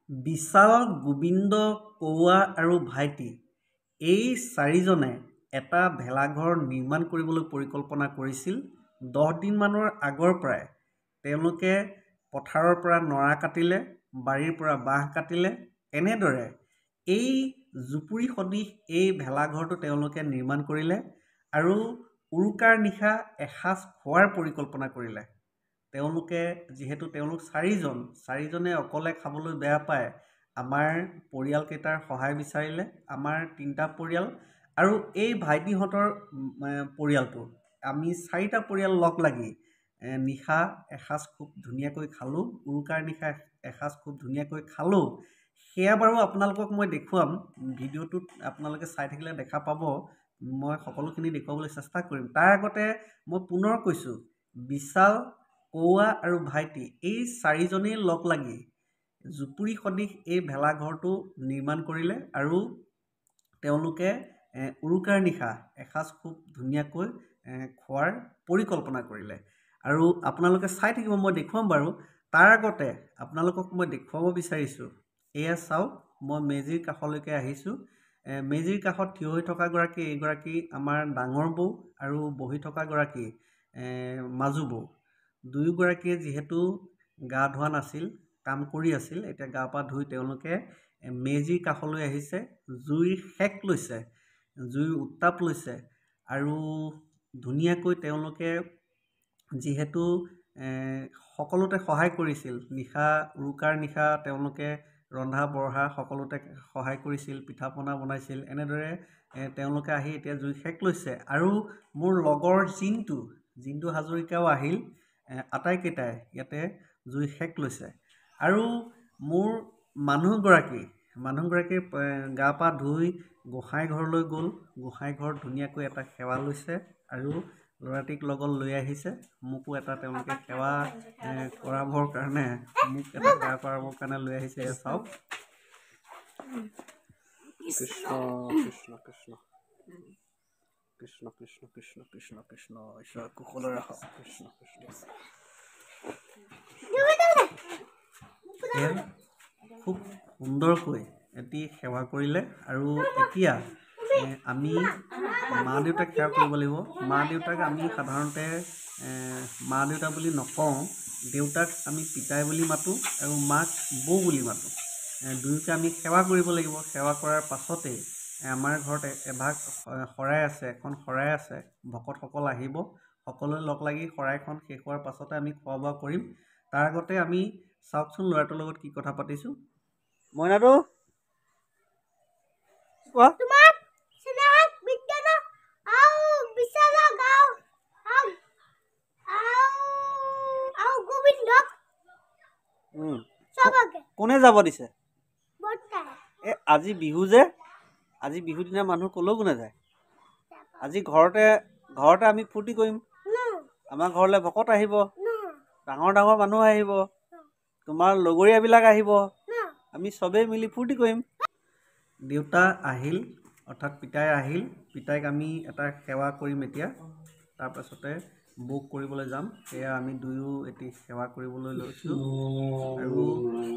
বিশাল, গোবিন্দ, কৌৱা আৰু ভাইটি এই চাৰিজনে এটা ভেলাঘৰ নিৰ্মাণ কৰিবলৈ পৰিকল্পনা কৰিছিল। 10 দিনমানৰ আগৰ পৰাই তেওঁলোকে পথাৰৰ পৰা নৰা কাটিলে, বাৰীৰ পৰা বাঁহ কাটিলে। এনেদৰে এই জুপুৰি সদৃশ এই ভেলাঘৰটো তেওঁলোকে নিৰ্মাণ কৰিলে আৰু উৰুকাৰ নিশা এসাঁজ খোৱাৰ পৰিকল্পনা কৰিলে। যিহেতু তেওঁলোক চাৰিজনে অকলে খাবলৈ বেয়া পায়, আমাৰ পৰিয়ালকেইটাৰ সহায় বিচাৰিলে। আমাৰ 3টা পৰিয়াল আৰু এই ভাইটিহঁতৰ পৰিয়ালটো, আমি 4টা পৰিয়াল লগ লাগি নিশা এসাঁজ খুব ধুনীয়াকৈ খালোঁ। উৰুকাৰ নিশা এসাঁজ খুব ধুনীয়াকৈ খালোঁ। সেয়া বাৰু আপোনালোকক মই দেখুৱাম, ভিডিঅ'টোত আপোনালোকে চাই থাকিলে দেখা পাব। মই সকলোখিনি দেখুৱাবলৈ চেষ্টা কৰিম। তাৰ আগতে মই পুনৰ কৈছোঁ, বিশাল, কৌৱা আৰু ভাইটি এই চাৰিজনেই লগ লাগি জুপুৰি সদৃশ এই ভেলাঘৰটো নিৰ্মাণ কৰিলে আৰু তেওঁলোকে উৰুকাৰ নিশা এসাঁজ খুব ধুনীয়াকৈ খোৱাৰ পৰিকল্পনা কৰিলে। আৰু আপোনালোকে চাই থাকিব, মই দেখুৱাম বাৰু। তাৰ আগতে আপোনালোকক মই দেখুৱাব বিচাৰিছোঁ, এয়া চাওক, মই মেজিৰ কাষলৈকে আহিছোঁ। মেজিৰ কাষত থিয় হৈ থকা এইগৰাকী আমাৰ ডাঙৰ বৌ আৰু বহি থকা গৰাকী মাজু বৌ। দুয়োগৰাকীয়ে যিহেতু গা ধোৱা নাছিল, কাম কৰি আছিল, এতিয়া গা পা ধুই তেওঁলোকে মেজিৰ কাষলৈ আহিছে, জুইৰ সেক লৈছে, জুইৰ উত্তাপ লৈছে আৰু ধুনীয়াকৈ তেওঁলোকে যিহেতু সকলোতে সহায় কৰিছিল, উৰুকাৰ নিশা তেওঁলোকে ৰন্ধা বঢ়া সকলোতে সহায় কৰিছিল, পিঠা পনা বনাইছিল। এনেদৰে তেওঁলোকে আহি এতিয়া জুই সেক লৈছে আৰু মোৰ লগৰ জিন্তু হাজৰিকাও আহিল। আটাইকেইটাই ইয়াতে জুই সেক লৈছে আৰু মোৰ মানুহগৰাকীৰ গা পা ধুই গোসাঁই ঘৰলৈ গ'ল। গোসাঁই ঘৰত ধুনীয়াকৈ এটা সেৱা লৈছে আৰু ল'ৰাটিক লগত লৈ আহিছে। মোকো এটা তেওঁলোকে সেৱা কৰাবৰ কাৰণে লৈ আহিছে। এয়া চাওক। কৃষ্ণ কৃষ্ণ কৃষ্ণ কৃষ্ণ কৃষ্ণ কৃষ্ণ কৃষ্ণ কৃষ্ণ ঈশ্বৰ কুশলে ৰাখক। কৃষ্ণ কৃষ্ণ। খুব সুন্দৰকৈ এটি সেৱা কৰিলে আৰু এতিয়া আমি মা দেউতাক সেৱা কৰিব লাগিব। মা দেউতাক আমি সাধাৰণতে মা দেউতা বুলি নকওঁ, দেউতাক আমি পিতাই বুলি মাতোঁ আৰু মাক বৌ বুলি মাতোঁ। দুয়োকে আমি সেৱা কৰিব লাগিব। সেৱা কৰাৰ পাছতেই আমাৰ ঘৰত এভাগ শৰাই আছে, এখন শৰাই আছে। ভকতসকল আহিব, সকলোৱে লগ লাগি শৰাইখন শেষ হোৱাৰ পাছতে আমি খোৱা বোৱা কৰিম। তাৰ আগতে আমি চাওকচোন ল'ৰাটোৰ লগত কি কথা পাতিছোঁ। মইনাটো কোৱা। কোনে যাব দিছে? আজি বিহু যে, আজি বিহুৰ দিনা মানুহ ক'লেও কোনে যায়? আজি ঘৰতে আমি ফূৰ্তি কৰিম। আমাৰ ঘৰলৈ ভকত আহিব, ডাঙৰ ডাঙৰ মানুহ আহিব, তোমাৰ লগৰীয়াবিলাক আহিব, আমি চবেই মিলি ফূৰ্তি কৰিম। দেউতা আহিল, অৰ্থাৎ পিতাই আহিল। পিতাইক আমি এটা সেৱা কৰিম এতিয়া। তাৰপাছতে বৌক কৰিবলৈ যাম। সেয়া আমি দুয়ো এটি সেৱা কৰিবলৈ লৈছোঁ আৰু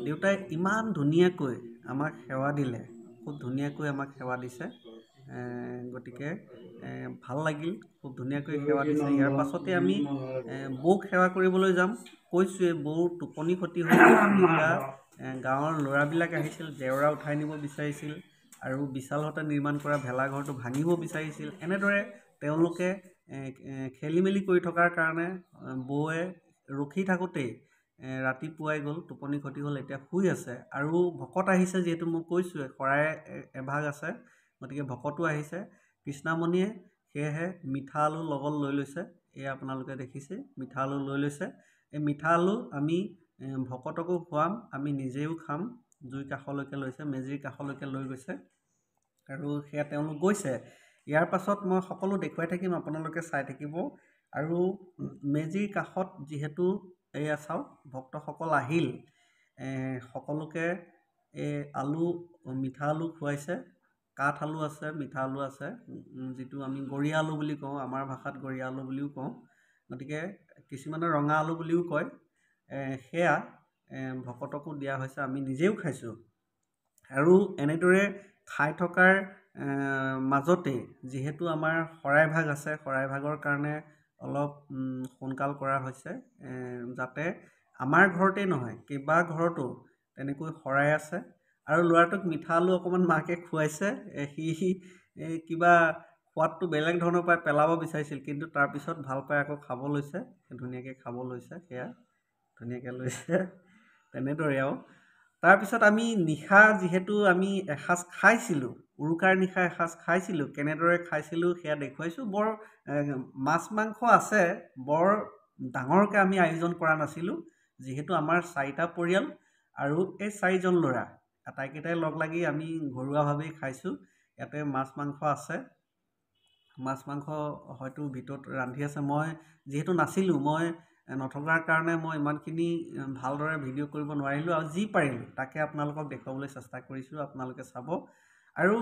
দেউতাই ইমান ধুনীয়াকৈ আমাক সেৱা দিলে, খুব ধুনীয়াকৈ আমাক সেৱা দিছে। গতিকে ভাল লাগিল, খুব ধুনীয়াকৈ সেৱা দিছে। ইয়াৰ পাছতে আমি বৌক সেৱা কৰিবলৈ যাম। কৈছোঁৱে, বৌ টোপনি ক্ষতি হৈ গাঁৱৰ ল'ৰাবিলাক আহিছিল, জেওৰা উঠাই নিব বিচাৰিছিল আৰু বিশালহঁতে নিৰ্মাণ কৰা ভেলাঘৰটো ভাঙিব বিচাৰিছিল। এনেদৰে তেওঁলোকে খেলি মেলি কৰি থকাৰ কাৰণে বৌৱে ৰখি থাকোঁতেই ৰাতিপুৱাই গ'ল, টোপনি ক্ষতি হ'ল, এতিয়া শুই আছে। আৰু ভকত আহিছে, যিহেতু মই কৈছোঁৱে শৰাই এভাগ আছে, গতিকে ভকতো আহিছে। কৃষ্ণামণিয়ে সেয়েহে মিঠা আলু লগত লৈ লৈছে। এয়া আপোনালোকে দেখিছে, মিঠা আলু লৈ লৈছে। এই মিঠা আলু আমি ভকতকো খুৱাম, আমি নিজেও খাম। জুইৰ কাষলৈকে লৈছে, মেজিৰ কাষলৈকে লৈ গৈছে আৰু সেয়া তেওঁলোক গৈছে। ইয়াৰ পাছত মই সকলো দেখুৱাই থাকিম, আপোনালোকে চাই থাকিব। আৰু মেজিৰ কাষত যিহেতু এয়া চাওক, ভক্তসকল আহিল, সকলোকে মিঠা আলু খুৱাইছে। কাঠ আলু আছে, মিঠা আলু আছে, যিটো আমি গৰিয়া আলু বুলি কওঁ, আমাৰ ভাষাত গৰিয়া আলু বুলিও কওঁ। গতিকে কিছুমানে ৰঙা আলু বুলিও কয়। সেয়া ভকতকো দিয়া হৈছে, আমি নিজেও খাইছোঁ। আৰু এনেদৰে খাই থকাৰ মাজতে যিহেতু আমাৰ শৰাইভাগ আছে, শৰাইভাগৰ কাৰণে অলপ সোনকাল কৰা হৈছে, যাতে আমাৰ ঘৰতেই নহয় কেইবা ঘৰতো তেনেকৈ শৰাই আছে। আৰু ল'ৰাটোক মিঠা আলু অকণমান মাকে খুৱাইছে। সি কিবা সোৱাদটো বেলেগ ধৰণৰ পাই পেলাব বিচাৰিছিল, কিন্তু তাৰপিছত ভাল পাই আকৌ খাব লৈছে, ধুনীয়াকৈ খাব লৈছে, সেয়া ধুনীয়াকৈ লৈছে। তেনেদৰে আৰু তাৰপিছত আমি নিশা যিহেতু আমি এসাঁজ খাইছিলোঁ, উৰুকাৰ নিশা এসাঁজ খাইছিলোঁ, কেনেদৰে খাইছিলোঁ সেয়া দেখুৱাইছোঁ। বৰ মাছ মাংস আছে, বৰ ডাঙৰকৈ আমি আয়োজন কৰা নাছিলোঁ, যিহেতু আমাৰ 4টা পৰিয়াল আৰু এই 4জন ল'ৰা আটাইকেইটাই লগ লাগি আমি ঘৰুৱাভাৱেই খাইছোঁ। ইয়াতে মাছ মাংস আছে, মাছ মাংস হয়তো ভিতৰত ৰান্ধি আছে। মই যিহেতু নাছিলোঁ, মই নথকাৰ কাৰণে মই ইমানখিনি ভালদৰে ভিডিঅ' কৰিব নোৱাৰিলোঁ, আৰু যি পাৰিলোঁ তাকে আপোনালোকক দেখুৱাবলৈ চেষ্টা কৰিছোঁ, আপোনালোকে চাব। আৰু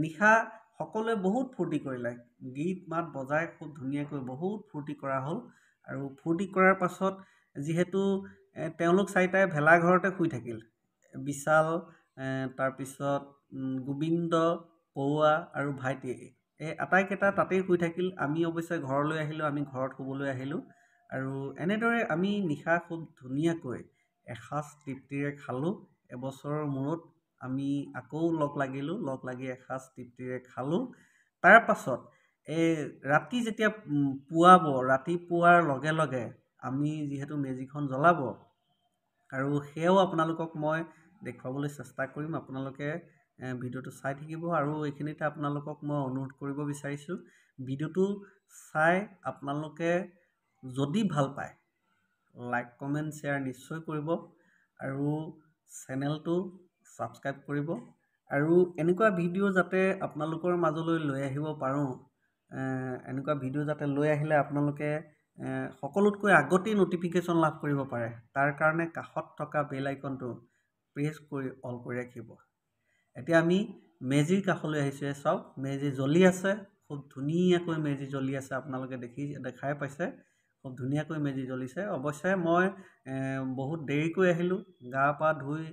নিশা সকলোৱে বহুত ফূৰ্তি কৰিলে, গীত মাত বজাই খুব ধুনীয়াকৈ বহুত ফূৰ্তি কৰা হ'ল। আৰু ফূৰ্তি কৰাৰ পাছত যিহেতু তেওঁলোক 4টাই ভেলাঘৰতে শুই থাকিল, বিশাল, তাৰপিছত গোবিন্দ, পৌৱা আৰু ভাইটি, এই আটাইকেইটা তাতেই শুই থাকিল। আমি অৱশ্যে ঘৰলৈ আহিলোঁ, আমি ঘৰত শুবলৈ আহিলোঁ। আৰু এনেদৰে আমি নিশা খুব ধুনীয়াকৈ এসাঁজ তৃপ্তিৰে খালোঁ। এবছৰৰ মূৰত আমি আকৌ লগ লাগিলোঁ, লগ লাগি এসাঁজ তৃপ্তিৰে খালোঁ। তাৰ পাছত ৰাতি যেতিয়া পুৱাব, ৰাতি পুৱাৰ লগে লগে আমি যিহেতু মেজিখন জ্বলাব, আৰু সেয়াও আপোনালোকক মই দেখুৱাবলৈ চেষ্টা কৰিম। আপোনালোকে ভিডিঅ'টো চাই থাকিব। আৰু এইখিনিতে আপোনালোকক মই অনুৰোধ কৰিব বিচাৰিছোঁ, ভিডিঅ'টো চাই আপোনালোকে যদি ভাল পায় লাইক কমেণ্ট শ্বেয়াৰ নিশ্চয় কৰিব, আৰু চেনেলটো ছাবস্ক্ৰাইব কৰিব। আৰু এনেকুৱা ভিডিঅ' যাতে আপোনালোকৰ মাজলৈ লৈ আহিব পাৰোঁ, এনেকুৱা ভিডিঅ' যাতে লৈ আহিলে আপোনালোকে সকলোতকৈ আগতেই ন'টিফিকেশ্যন লাভ কৰিব পাৰে, তাৰ কাৰণে কাষত থকা বেল আইকনটো প্ৰেছ কৰি অল কৰি ৰাখিব। এতিয়া আমি মেজিৰ কাষলৈ আহিছোঁ। চাওক, মেজি জ্বলি আছে, খুব ধুনীয়াকৈ মেজি জ্বলি আছে, আপোনালোকে দেখাই পাইছে, খুব ধুনীয়াকৈ মেজি জ্বলিছে। অৱশ্যে মই বহুত দেৰিকৈ আহিলোঁ, গা পা ধুই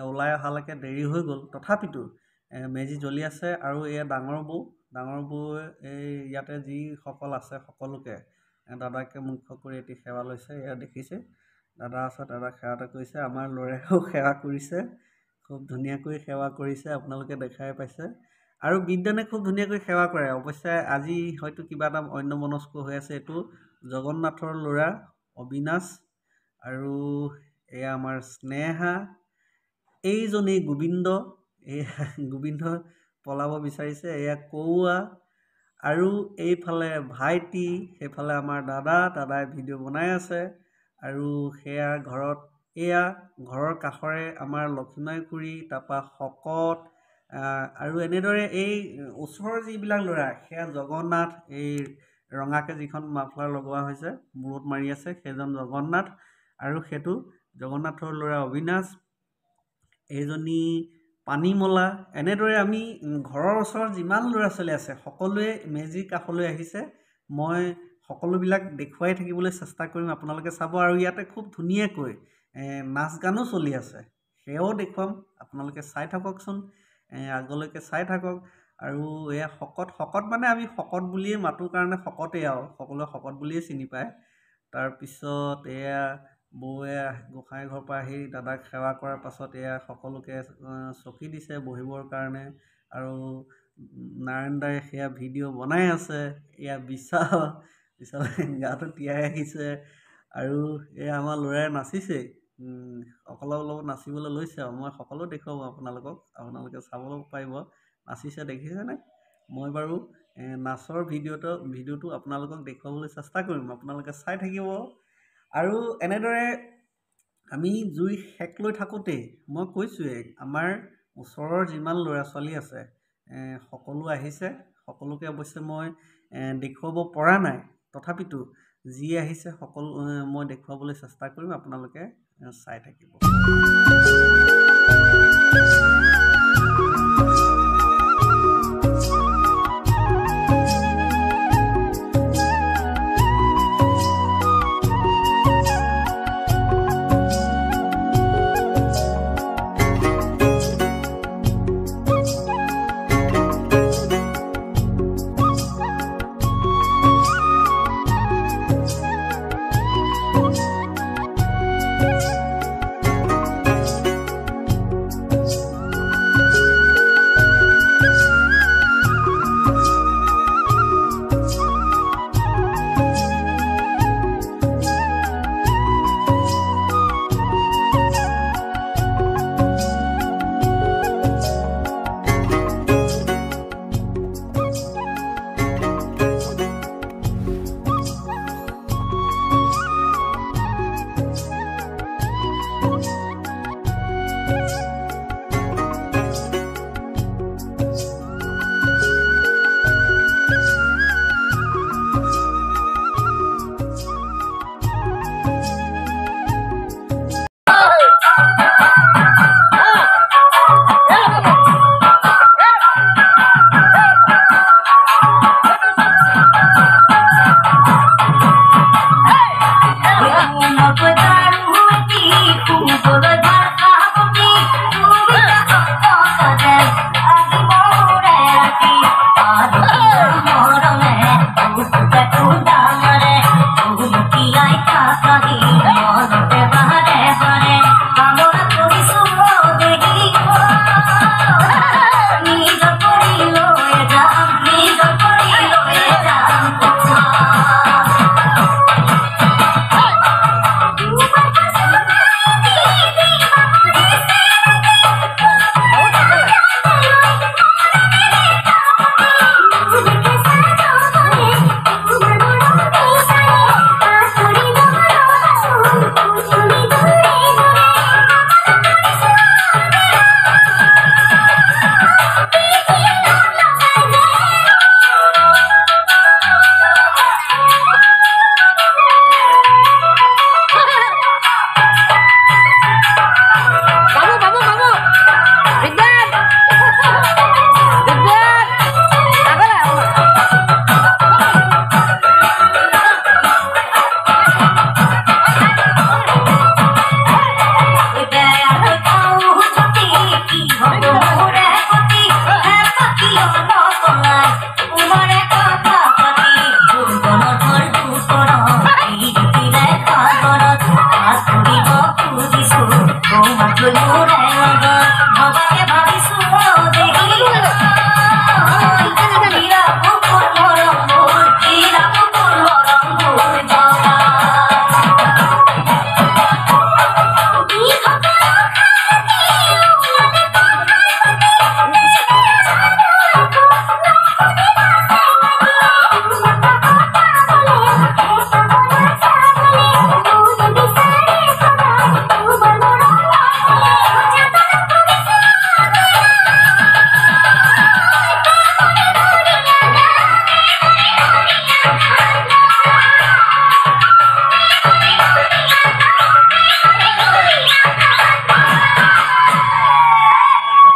ওলাই অহালৈকে দেৰি হৈ গ'ল, তথাপিতো মেজি জ্বলি আছে। আৰু এয়া ডাঙৰ বৌ এই ইয়াতে যিসকল আছে সকলোকে দাদাকে মুখ্য কৰি এটি সেৱা লৈছে, এয়া দেখিছে, দাদা আছে, দাদাক সেৱা এটা কৰিছে। আমাৰ ল'ৰাইও সেৱা কৰিছে, খুব ধুনীয়াকৈ সেৱা কৰিছে, আপোনালোকে দেখাই পাইছে। আৰু বিদ্যানে খুব ধুনীয়াকৈ সেৱা কৰে। অৱশ্যে আজি হয়তো কিবা এটা অন্যমনস্ক হৈ আছে। এইটো জগন্নাথৰ ল'ৰা অবিনাশ, আৰু এয়া আমাৰ স্নেহা, এইজনেই গোবিন্দ, গোবিন্দ পলাব বিচাৰিছে, এয়া কৌৱা, আৰু এইফালে ভাইটি, সেইফালে আমাৰ দাদাই ভিডিঅ' বনাই আছে। আৰু সেয়া ঘৰত, এয়া ঘৰৰ কাষৰে আমাৰ লক্ষীমাই খুৰী, তাৰপৰা শকত, আৰু এনেদৰে এই ওচৰৰ যিবিলাক ল'ৰা, সেয়া জগন্নাথ, এই ৰঙাকৈ যিখন মাফলাৰ লগোৱা হৈছে মূৰত মাৰি আছে, সেইজন জগন্নাথ, আৰু সেইটো জগন্নাথৰ ল'ৰা অবিনাশ, এইজনী পানীমলা। এনেদৰে আমি ঘৰৰ ওচৰত যিমান ল'ৰা ছোৱালী আছে সকলোৱে মেজিৰ কাষলৈ আহিছে। মই সকলোবিলাক দেখুৱাই থাকিবলৈ চেষ্টা কৰিম, আপোনালোকে চাব। আৰু ইয়াতে খুব ধুনীয়াকৈ নাচ গানো চলি আছে, সেয়াও দেখুৱাম, আপোনালোকে চাই থাককচোন, আগলৈকে চাই থাকক। আৰু এয়া শকত মানে আমি শকত বুলিয়ে মাতোঁ কাৰণে শকতেই, আৰু সকলোৱে শকত বুলিয়ে চিনি পায়। তাৰপিছত এয়া বৌৱে গোঁসাই ঘৰৰ পৰা আহি দাদাক সেৱা কৰাৰ পাছত এয়া সকলোকে চকী দিছে বহিবৰ কাৰণে। আৰু নাৰায়ণ দাই সেয়া ভিডিঅ' বনাই আছে। এয়া বিশালে গাটো তিয়াই আহিছে, আৰু এয়া আমাৰ ল'ৰাই নাচিছে, অলপ নাচিবলৈ লৈছে। আৰু মই সকলো দেখুৱাম আপোনালোকে চাব পাৰিব, নাচিছে, দেখিছেনে? মই বাৰু নাচৰ ভিডিঅ'টো আপোনালোকক দেখুৱাবলৈ চেষ্টা কৰিম, আপোনালোকে চাই থাকিব। আৰু এনেদৰে আমি জুই সেক লৈ থাকোঁতেই মই কৈছোঁৱেই, আমাৰ ওচৰৰ যিমান ল'ৰা ছোৱালী আছে সকলো আহিছে। সকলোকে অৱশ্যে মই দেখুৱাব পৰা নাই, তথাপিতো যি আহিছে সকলো মই দেখুৱাবলৈ চেষ্টা কৰিম, আপোনালোকে চাই থাকিব।